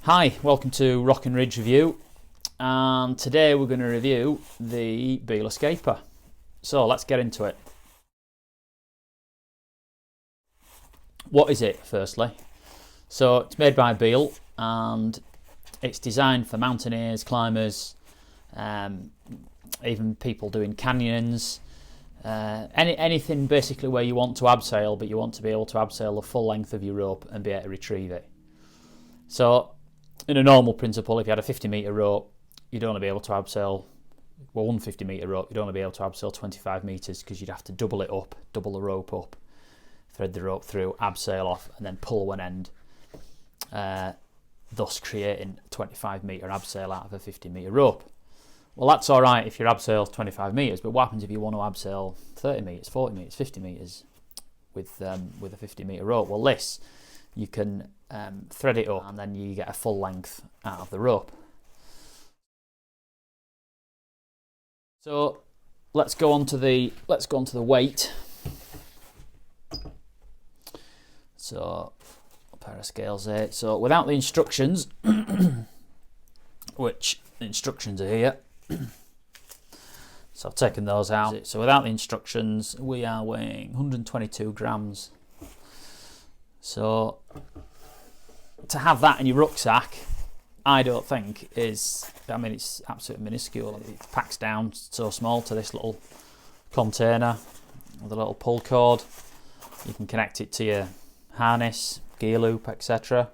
Hi, welcome to Rock and Ridge Review, and today we're going to review the Beal Escaper. So let's get into it. What is it, firstly? So it's made by Beal and it's designed for mountaineers, climbers, even people doing canyons, anything basically where you want to abseil, but you want to be able to abseil the full length of your rope and be able to retrieve it. So in a normal principle, if you had a 50-metre rope, you'd only be able to abseil, well, 150-metre rope, you'd only be able to abseil 25 metres because you'd have to double it up, double the rope up, thread the rope through, abseil off, and then pull one end, thus creating a 25-metre abseil out of a 50-metre rope. Well, that's all right if you're abseil 25 metres, but what happens if you want to abseil 30 metres, 40 metres, 50 metres with a 50-metre rope? Well, this, you can thread it up and then you get a full length out of the rope. So let's go on to the weight. So a pair of scales there. So without the instructions, which the instructions are here, so I've taken those out. So without the instructions, we are weighing 122 grams. So to have that in your rucksack, I don't think is, I mean, it's absolutely minuscule. It packs down so small to this little container with a little pull cord. You can connect it to your harness, gear loop, etc.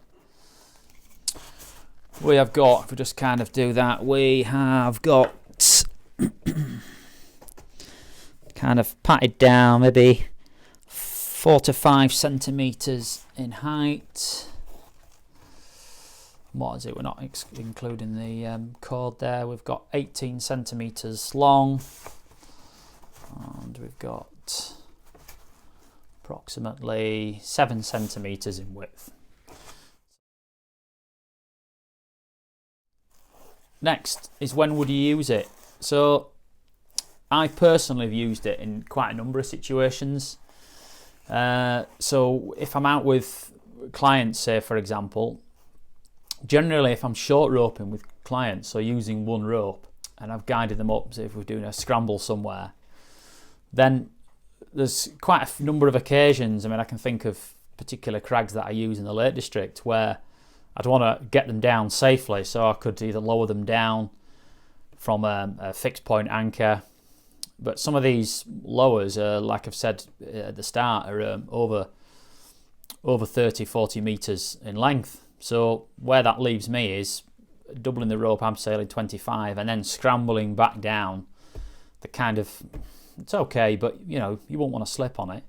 We have got, if we just kind of do that, we have got kind of patted down maybe 4 to 5 centimetres in height. What is it? We're not including the cord there. We've got 18 centimetres long, and we've got approximately 7 centimetres in width. Next is, when would you use it? So I personally have used it in quite a number of situations. So if I'm out with clients, say for example, generally if I'm short roping with clients, so using one rope, and I've guided them up, say if we're doing a scramble somewhere, then there's quite a number of occasions, I mean I can think of particular crags that I use in the Lake District where I'd want to get them down safely, so I could either lower them down from a fixed point anchor, but some of these lowers are, like I've said at the start, are over 30-40 metres in length. So where that leaves me is doubling the rope, abseiling 25, and then scrambling back down. The kind of, it's okay, but you know, you won't want to slip on it.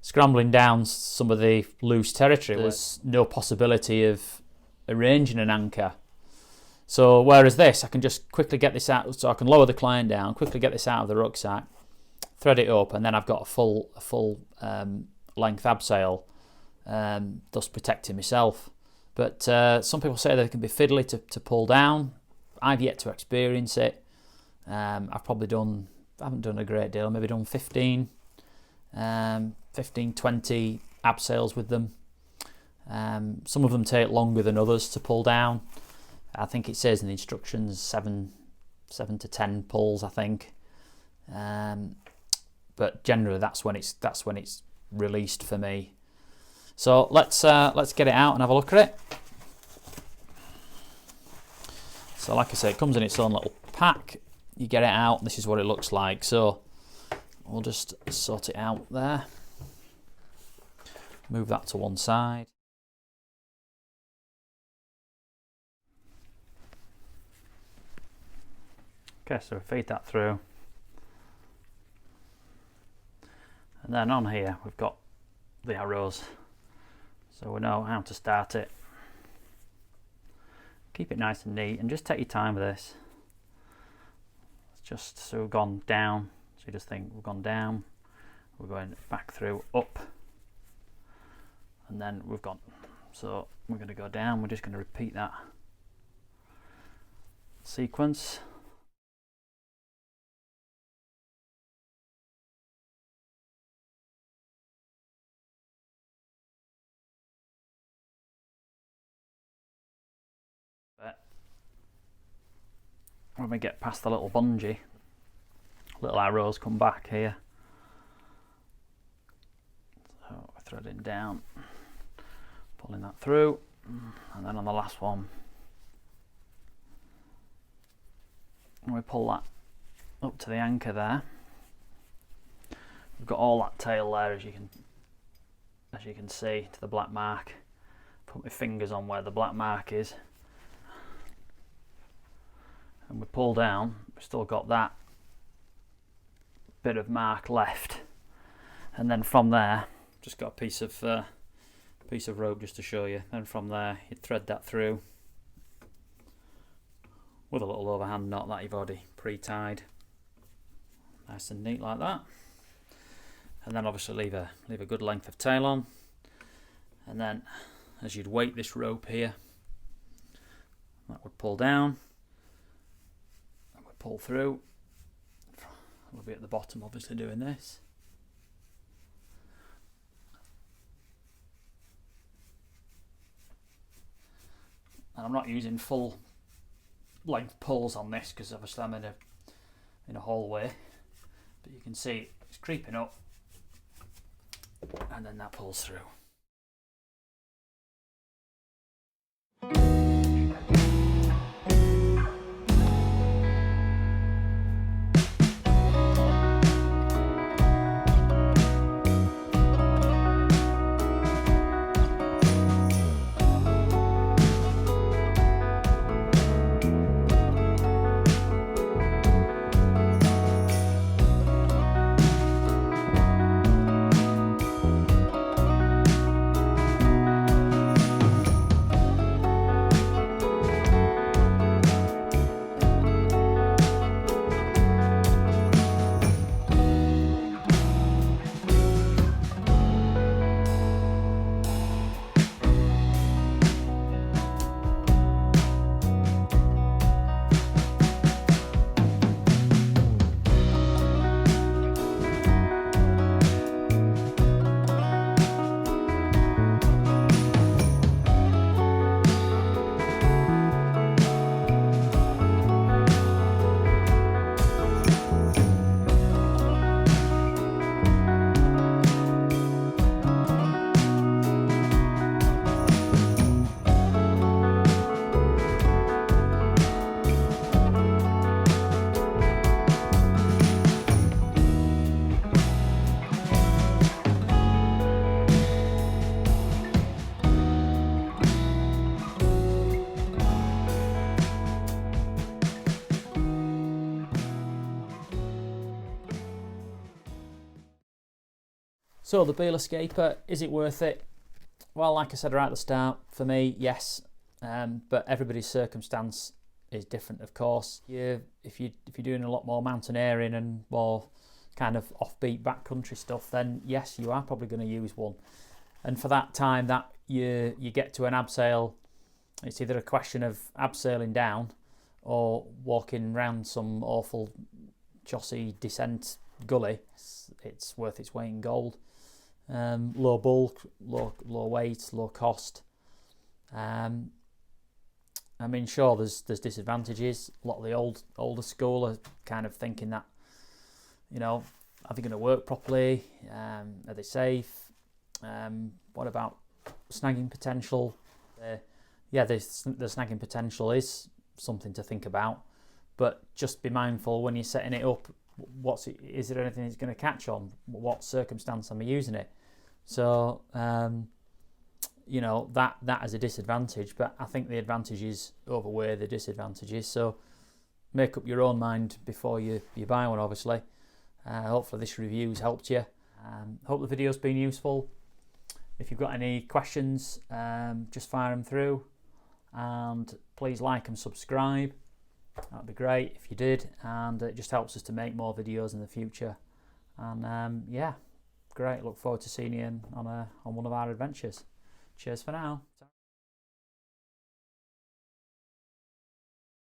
Scrambling down some of the loose territory, there's no possibility of arranging an anchor. So whereas this, I can just quickly get this out, so I can lower the client down, quickly get this out of the rucksack, thread it up, and then I've got a full length abseil, thus protecting myself. But some people say that it can be fiddly to pull down. I've yet to experience it. I haven't done a great deal, maybe done 15, 20 abseils with them. Some of them take longer than others to pull down. I think it says in the instructions 7 to 10 pulls, I think. But generally that's when it's released for me. So let's get it out and have a look at it. So like I say, it comes in its own little pack. You get it out, and this is what it looks like. So we'll just sort it out there. Move that to one side. Okay, so feed that through. And then on here we've got the arrows. So we know how to start it. Keep it nice and neat, and just take your time with this. It's just, so we've gone down, so you just think we've gone down, we're going back through, up, and then we've gone. So we're going to go down, we're just going to repeat that sequence. when we get past the little bungee, little arrows come back here. So we're threading down, pulling that through, and then on the last one, we pull that up to the anchor there. We've got all that tail there, as you can see, to the black mark. Put my fingers on where the black mark is, and we pull down. We've still got that bit of mark left, and then from there, just got a piece of rope just to show you. Then from there, you thread that through with a little overhand knot that you've already pre-tied, nice and neat like that. And then obviously leave a good length of tail on, and then as you'd weight this rope here, that would pull down, and would pull through. We'll be at the bottom obviously doing this. And I'm not using full length pulls on this because obviously I'm in a hallway, but you can see it's creeping up, and then that pulls through. So the Beal Escaper, is it worth it? Well, like I said right at the start, for me, yes, but everybody's circumstance is different, of course. If you're doing a lot more mountaineering and more kind of offbeat backcountry stuff, then yes, you are probably going to use one. And for that time that you get to an abseil, it's either a question of abseiling down or walking around some awful chossy descent gully. It's worth its weight in gold. Low bulk, low weight, low cost. I mean, sure, there's disadvantages. A lot of the older school are kind of thinking that, you know, are they going to work properly? Are they safe? What about snagging potential? Yeah, the snagging potential is something to think about, but just be mindful when you're setting it up. Is there anything that's going to catch on? What circumstance am I using it? So you know, that is a disadvantage, but I think the advantages outweigh the disadvantages. So make up your own mind before you buy one, obviously. Hopefully this review's helped you. Hope the video's been useful. If you've got any questions, just fire them through, and please like and subscribe. That'd be great if you did, and it just helps us to make more videos in the future. And yeah, great. Look forward to seeing you on one of our adventures. Cheers for now.